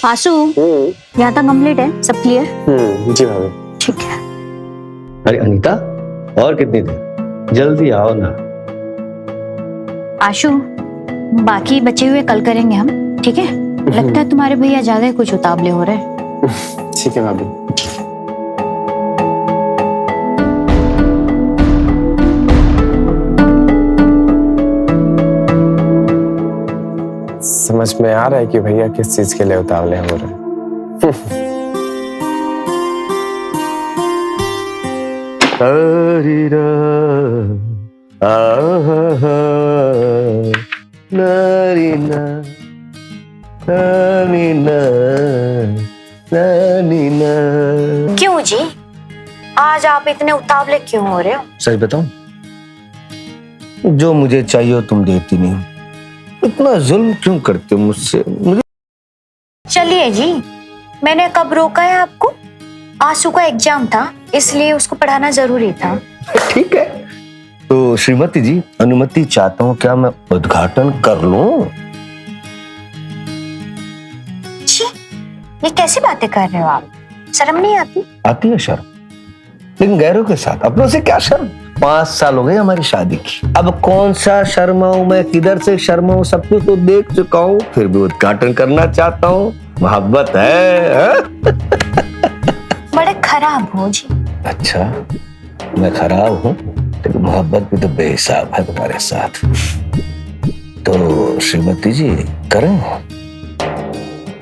आंसू यहाँ तक कंप्लीट है, सब क्लियर? जी भाभी। ठीक है। अरे अनीता, और कितनी देर, जल्दी आओ ना। आशु, बाकी बचे हुए कल करेंगे हम, ठीक है? लगता है तुम्हारे भैया ज्यादा ही कुछ उतावले हो रहे हैं। ठीक है भाभी। समझ में आ रहा है कि भैया किस चीज के लिए उतावले हो रहे हैं। क्यों जी, आज आप इतने उतावले क्यों हो रहे हो? सच बताऊं, जो मुझे चाहिए तुम देती नहीं, इतना जुल्म क्यों करते हो मुझसे? मुझे चलिए जी, मैंने कब रोका है आपको? आंसू का एग्जाम था, इसलिए उसको पढ़ाना जरूरी था। ठीक है, तो श्रीमती जी अनुमति चाहता हूँ, क्या मैं उद्घाटन कर लूं? छी, ये कैसी बातें कर रहे हो आप? शर्म नहीं आती? आती है शर्म, लेकिन गैरों के साथ, अपनों से क्या शर्म? 5 साल हो गए हमारी शादी की, अब कौन सा शर्माऊं मैं, किधर से शर्माऊं? सब कुछ तो देख चुका हूँ, फिर भी उद्घाटन करना चाहता हूँ। मोहब्बत है? बड़े खराब हो जी। अच्छा, मैं खराब हूँ, लेकिन मोहब्बत भी तो बेहिसाब है तुम्हारे साथ। तो श्रीमती जी करें?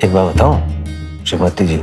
एक बार बताऊं श्रीमती जी,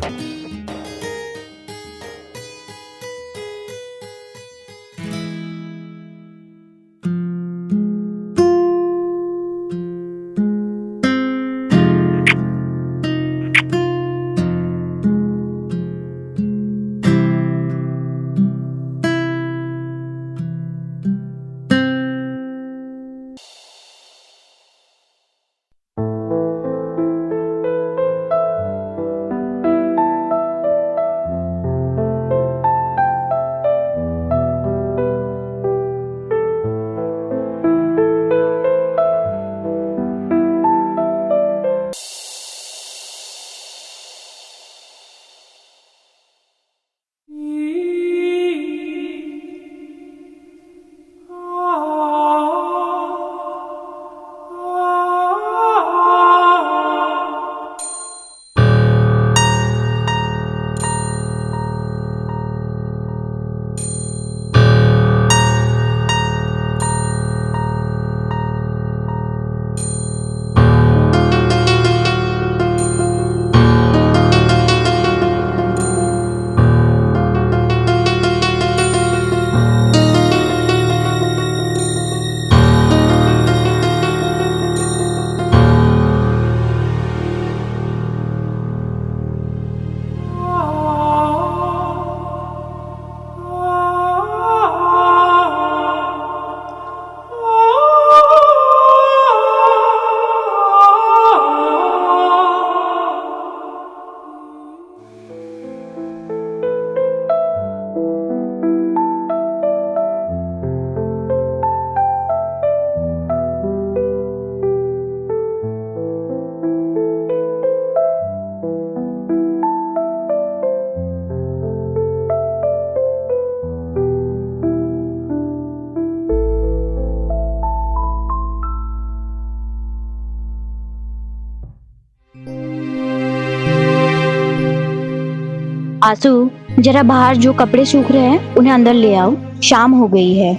आंसू, जरा बाहर जो कपड़े सूख रहे हैं उन्हें अंदर ले आओ, शाम हो गई है।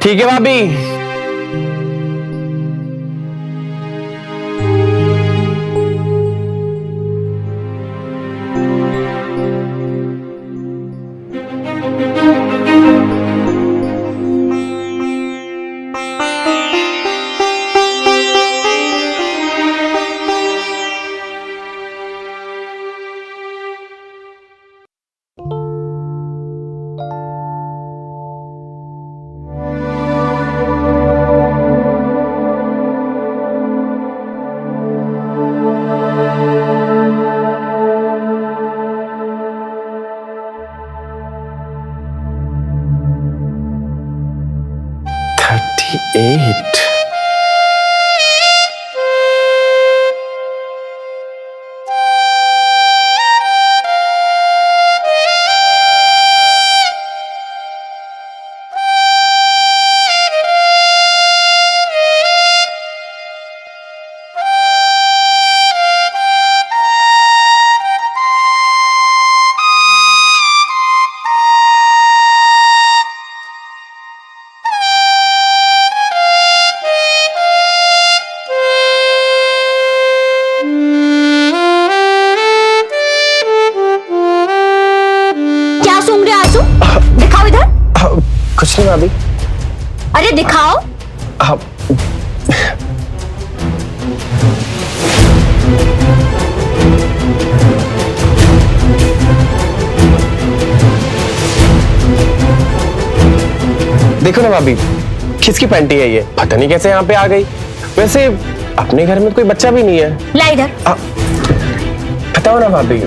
ठीक है भाभी। भाभी। अरे दिखाओ। आप देखो ना भाभी, किसकी पैंटी है ये? पता नहीं कैसे यहाँ पे आ गई। वैसे अपने घर में कोई बच्चा भी नहीं है। ला इधर। बताओ ना भाभी,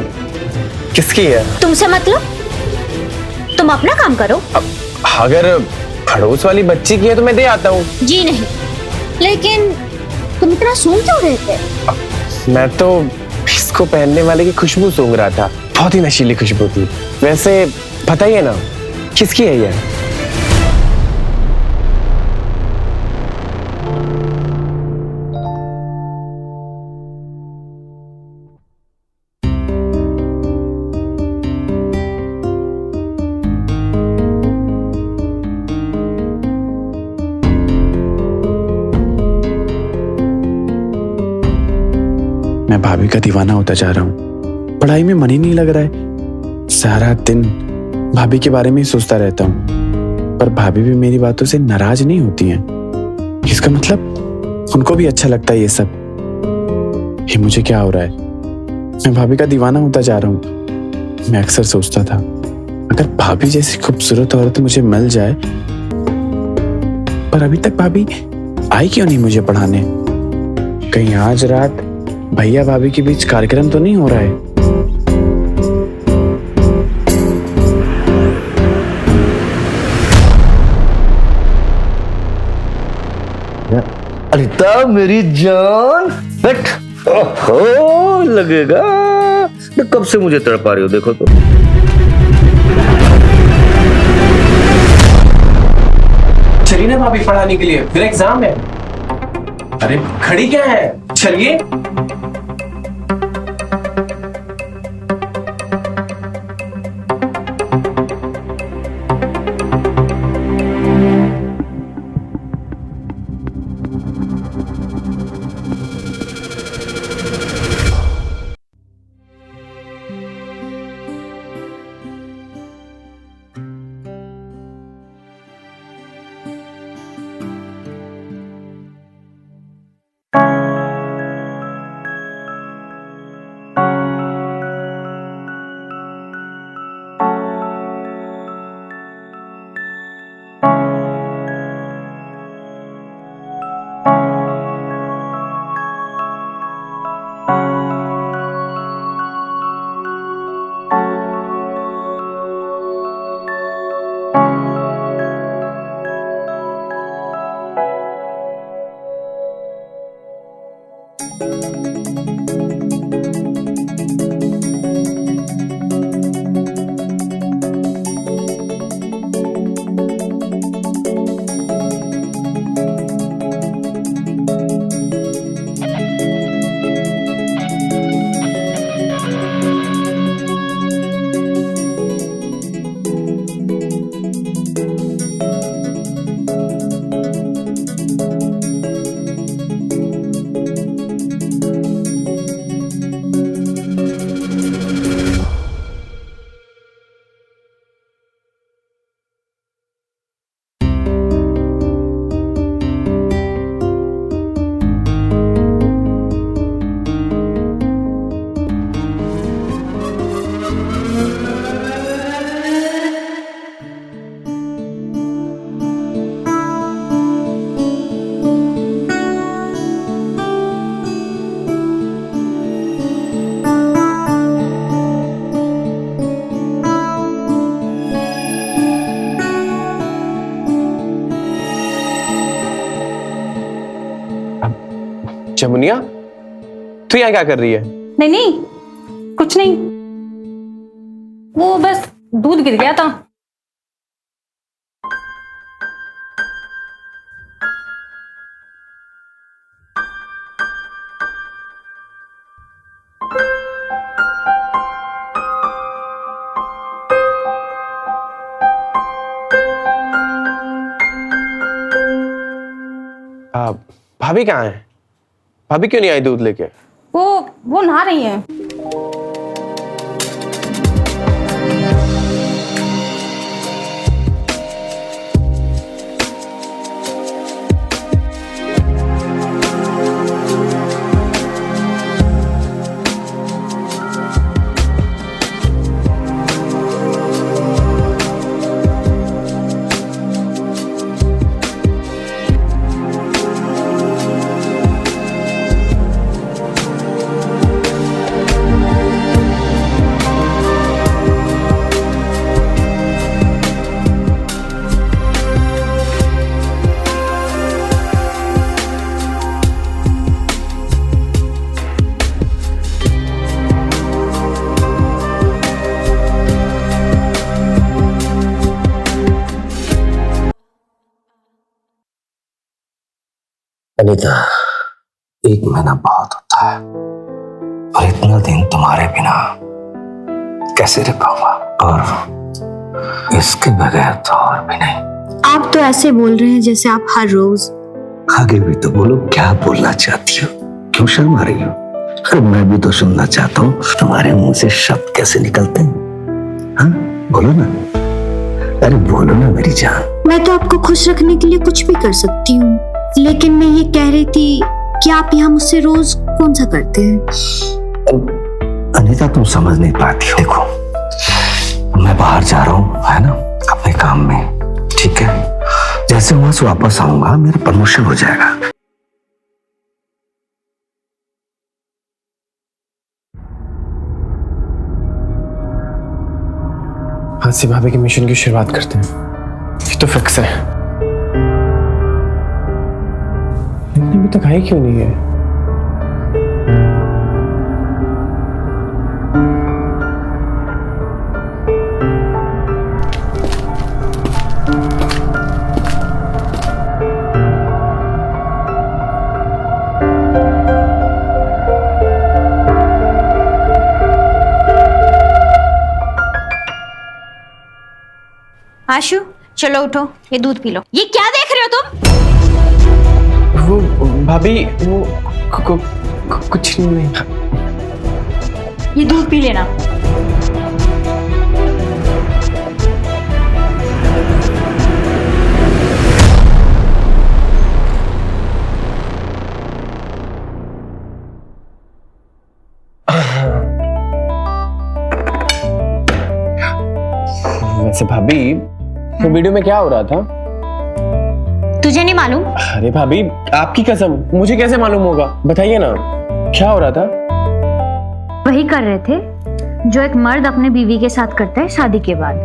किसकी है? तुमसे मतलब? तुम अपना काम करो। अगर पड़ोस वाली बच्ची की है तो मैं दे आता हूँ। जी नहीं, लेकिन तुम इतना सूंघ क्यों रहे थे? मैं तो इसको पहनने वाले की खुशबू सूंघ रहा था। बहुत ही नशीली खुशबू थी। वैसे बताइए ना, किसकी है ये? मैं भाभी का दीवाना होता जा रहा हूँ। पढ़ाई में मन ही नहीं लग रहा है। सारा दिन भाभी के बारे में ही सोचता रहता हूँ, पर भाभी भी मेरी बातों से नाराज नहीं होती हैं। इसका मतलब उनको भी अच्छा लगता है ये सब। ये मुझे क्या हो रहा है? मैं भाभी का दीवाना होता जा रहा हूँ। मैं अक्सर सोचता था, अगर भाभी जैसी खूबसूरत औरत मुझे मिल जाए, पर अभी तक भाभी आई क्यों नहीं मुझे पढ़ाने? कहीं आज रात भैया भाभी के बीच कार्यक्रम तो नहीं हो रहा है? अनिता मेरी जान, बैठ। ओहो, लगेगा तो कब से मुझे तड़पा रही हो, देखो तो। चलिए ना भाभी, पढ़ाने के लिए, फिर एग्जाम है। अरे खड़ी क्या है, चलिए। जमुनिया, तू यहाँ क्या कर रही है? नहीं नहीं, कुछ नहीं, वो बस दूध गिर गया था। भाभी कहाँ है? भाभी क्यों नहीं आई दूध लेके? वो नहा रही है। अनीता, 1 महीना बहुत होता है और इतना दिन तुम्हारे बिना कैसे रह पाऊंगा, और इसके बगैर तो और भी नहीं। आप तो ऐसे बोल रहे हैं जैसे आप हर रोज। आगे भी तो बोलो, क्या बोलना चाहती हो, क्यों शर्मा रही हो? अरे मैं भी तो सुनना चाहता हूँ तुम्हारे मुंह से शब्द कैसे निकलते हैं। हाँ बोलो ना, अरे बोलो ना मेरी जान। मैं तो आपको खुश रखने के लिए कुछ भी कर सकती हूँ, लेकिन मैं ये कह रही थी कि आप यहाँ मुझसे रोज कौन सा करते हैं? अनीता तुम समझ नहीं पाती हो। देखो मैं बाहर जा रहा हूँ, है ना, अपने काम में, ठीक है? जैसे वहां से वापस आऊंगा मेरा प्रमोशन हो जाएगा। आज से भाभी के मिशन की शुरुआत करते हैं, ये तो फिक्स है। लेकिन अभी तक आई क्यों नहीं है? आशु चलो उठो, ये दूध पी लो। ये क्या देख रहे हो तुम? वो भाभी वो कुछ नहीं। ये दूध पी लेना। वैसे भाभी वो वीडियो में क्या हो रहा था? तुझे नहीं मालूम? अरे भाभी आपकी कसम, मुझे कैसे मालूम होगा, बताइए ना क्या हो रहा था? वही कर रहे थे जो एक मर्द अपने बीवी के साथ करता है शादी के बाद।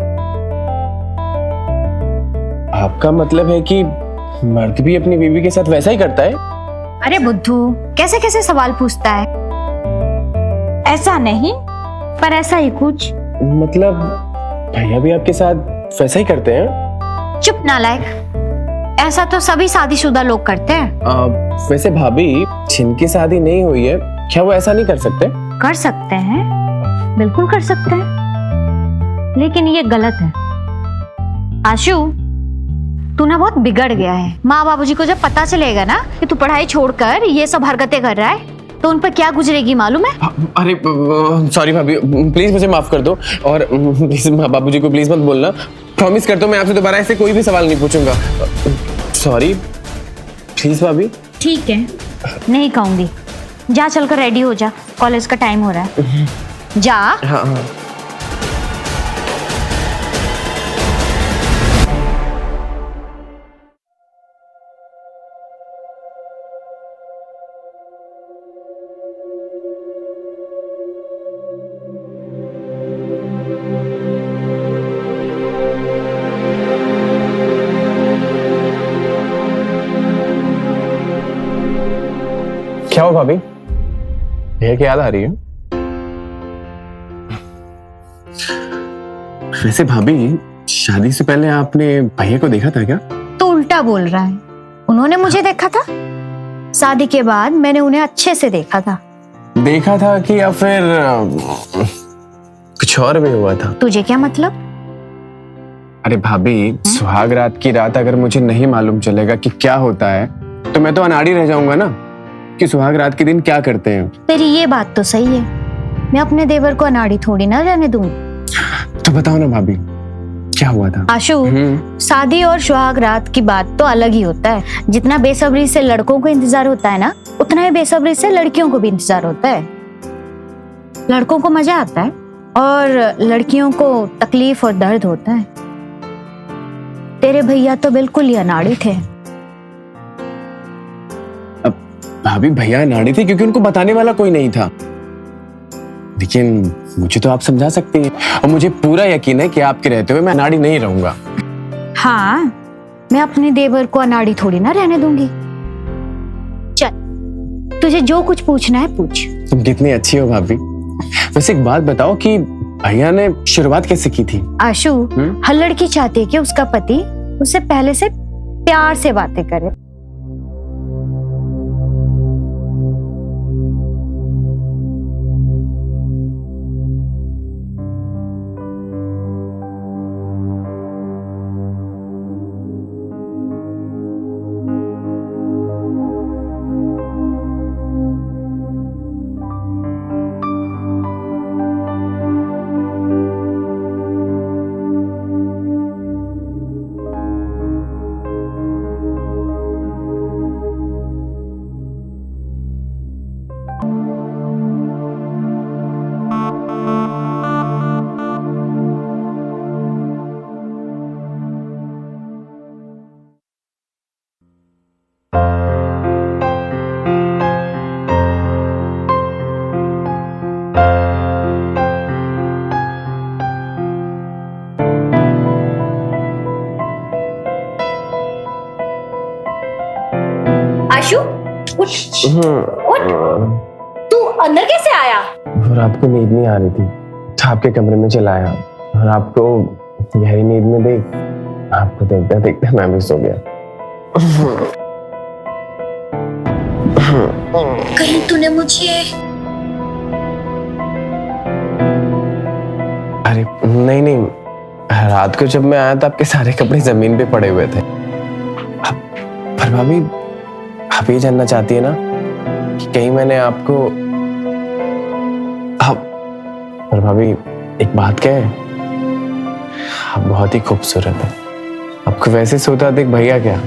आपका मतलब है कि मर्द भी अपनी बीवी के साथ वैसा ही करता है? अरे बुद्धू, कैसे कैसे सवाल पूछता है। ऐसा नहीं, पर ऐसा ही कुछ। मतलब भैया भी आपके साथ वैसा ही करते हैं? चुप नालायक, ऐसा तो सभी शादीशुदा लोग करते हैं। वैसे भाभी जिनकी शादी नहीं हुई है, क्या वो ऐसा नहीं कर सकते? कर सकते हैं, बिल्कुल कर सकते हैं, लेकिन ये गलत है। आशु, तू ना बहुत बिगड़ गया है। माँ बाबूजी को जब पता चलेगा ना कि तू पढ़ाई छोड़कर ये सब हरकतें कर रहा है, तो उन पर क्या गुजरेगी मालूम है? अरे सॉरी भाभी, प्लीज मुझे माफ कर दो, और प्लीज बाबूजी को प्लीज मत बोलना। प्रॉमिस करता हूँ मैं आपसे दोबारा ऐसे कोई भी सवाल नहीं पूछूंगा। सॉरी प्लीज भाभी। ठीक है, नहीं कहूंगी। जा चलकर रेडी हो जा, कॉलेज का टाइम हो रहा है। जा। हाँ हाँ। क्या हो भाभी, भैया की याद आ रही है? वैसे भाभी शादी से पहले आपने भैया को देखा था क्या? तो उल्टा बोल रहा है, उन्होंने मुझे देखा था। शादी के बाद मैंने उन्हें अच्छे से देखा था। देखा था कि या फिर कुछ और भी हुआ था? तुझे क्या मतलब? अरे भाभी, सुहाग रात की रात अगर मुझे नहीं मालूम चलेगा कि क्या होता है, तो मैं तो अनाड़ी रह जाऊंगा ना कि सुहाग रात के दिन क्या करते हैं। तेरी ये बात तो सही है, मैं अपने देवर को अनाड़ी थोड़ी ना रहने दूंगी। तो बताओ ना भाभी, क्या हुआ था? आशु, शादी और सुहाग रात की बात तो अलग ही होता है। जितना बेसब्री से लड़कों को इंतजार होता है ना, उतना ही बेसब्री से लड़कियों को भी इंतजार होता है। लड़कों को मजा आता है और लड़कियों को तकलीफ और दर्द होता है। तेरे भैया तो बिल्कुल ही अनाड़ी थे। भाभी भैया नाड़ी थे क्योंकि उनको बताने वाला कोई नहीं था, लेकिन मुझे तो आप समझा सकती हैं, और मुझे पूरा यकीन है कि आपके रहते हुए मैं अनाड़ी नहीं रहूंगा। हाँ, मैं अपने देवर को अनाड़ी थोड़ी ना रहने दूंगी। चल, तुझे जो कुछ पूछना है पूछ। तुम कितनी अच्छी हो भाभी। वैसे एक बात बताओ कि भैया ने शुरुआत कैसे की थी? आशु, हर लड़की चाहती है कि उसका पति उससे पहले से प्यार से बातें करे। तू अंदर कैसे आया? और आपको नींद नहीं आ रही थी तो आपके कमरे में चला आया और आपको गहरी नींद में देख आपको देखते देखते मैं भी सो गया। कहीं तूने मुझे अरे नहीं नहीं, रात को जब मैं आया तो आपके सारे कपड़े जमीन पे पड़े हुए थे। पर भाभी आप ये जानना चाहती है ना कि कहीं मैंने आपको पर भाभी एक बात कहे, आप बहुत ही खूबसूरत है। आपको वैसे सोता देख भैया क्या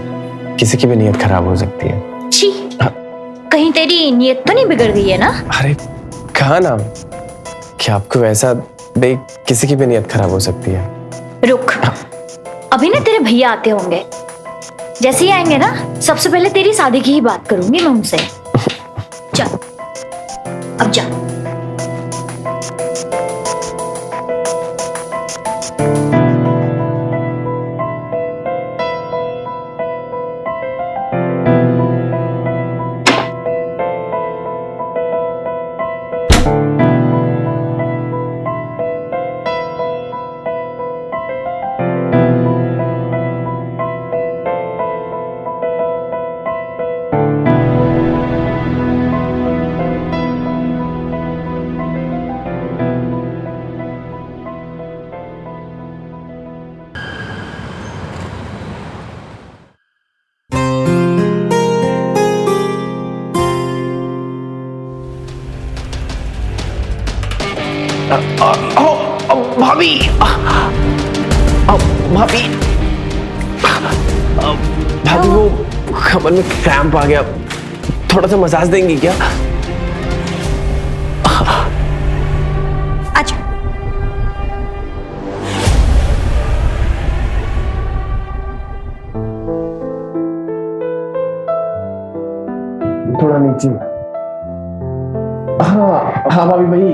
किसी की भी नीयत खराब हो सकती है। छी, कहीं तेरी नीयत तो नहीं बिगड़ गई है ना? अरे कहा ना कि आपको वैसा देख किसी की भी नीयत खराब हो सकती है। रुक, अभी ना तेरे भैया आते होंगे, जैसे ही आएंगे ना सबसे पहले तेरी शादी की ही बात करूंगी मैं उनसे। चल अब जा। भाभी भाभी भाभी वो कमर में क्रैम्प आ गया, थोड़ा सा मसाज देंगी क्या? अच्छा थोड़ा नीचे। हाँ हाँ भाभी भाई